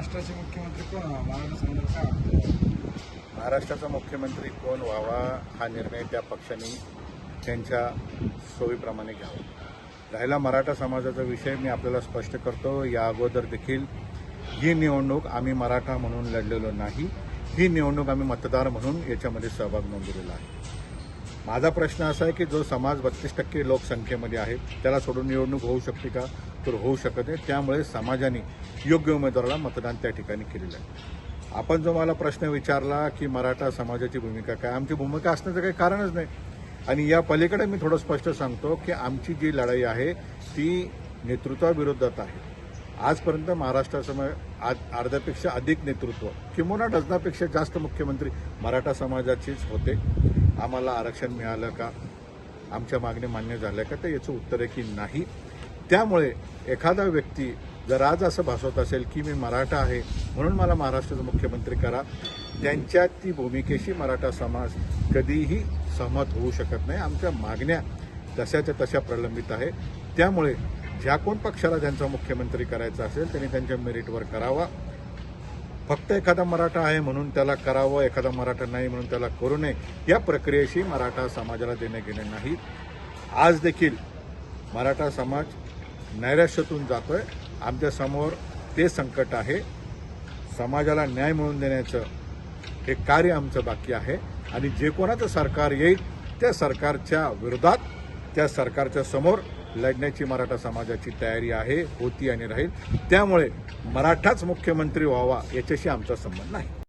महाराष्ट्राचे मुख्यमंत्री कोण व्हावा मराठा समाजाला काय वाटतं? महाराष्ट्राचा मुख्यमंत्री कोण व्हावा हा निर्णय त्या पक्षांनी त्यांच्या सोयीप्रमाणे घ्यावा. राहिला मराठा समाजाचा विषय, मी आपल्याला स्पष्ट करतो, या अगोदर देखील ही निवडणूक आम्ही मराठा म्हणून लढलेलो नाही. ही निवडणूक आम्ही मतदार म्हणून याच्यामध्ये सहभाग नोंदवलेला आहे. माझा प्रश्न असा आहे की जो समाज 32% लोकसंख्येमध्ये आहे त्याला सोडून निवडणूक होऊ शकते का? तर होऊ शकत नाही. त्यामुळे समाजाने योग्य उमेदवाराला मतदान त्या ठिकाणी केलेलं आहे. आपण जो मला प्रश्न विचारला की मराठा समाजाची भूमिका काय, आमची भूमिका असण्याचं काही कारणच नाही. आणि या पलीकडे मी थोडं स्पष्ट सांगतो की आमची जी लढाई आहे ती नेतृत्वाविरोधात आहे. आजपर्यंत महाराष्ट्रासमोर अर्ध्यापेक्षा अधिक नेतृत्व किंवा डझनापेक्षा जास्त मुख्यमंत्री मराठा समाजाचेच होते. आम्हाला आरक्षण मिळालं का, आमच्या मागण्या मान्य झाल्या का, तर याचं उत्तर आहे की नाही. त्यामुळे एखादा व्यक्ती जर आज असं भासवत असेल की मी मराठा आहे म्हणून मला महाराष्ट्राचा मुख्यमंत्री करा, त्यांच्या ती भूमिकेशी मराठा समाज कधीही सहमत होऊ शकत नाही. आमच्या मागण्या तशाच्या तशा प्रलंबित आहे. त्यामुळे ज्या कोण पक्षाला त्यांचा मुख्यमंत्री करायचा असेल त्यांनी त्यांच्या मेरिटवर करावा. फक्त एखादा मराठा आहे म्हणून त्याला करावं, एखादा मराठा नाही म्हणून त्याला करू नये, या प्रक्रियेशी मराठा समाजाला देणे घेणे नाही. आज देखील मराठा समाज नैराश्यातून जातोय. आमच्या समोर ते संकट आहे. समाजाला न्याय मिळवून देण्याचं हे कार्य आमचं बाकी आहे. आणि जे कोणाचं सरकार येईल त्या सरकारच्या विरोधात, त्या सरकारच्या समोर लढण्याची मराठा समाजाची तयारी आहे, होती आणि राहील. त्यामुळे मराठाच मुख्यमंत्री व्हावा याच्याशी आमचा संबंध नाही.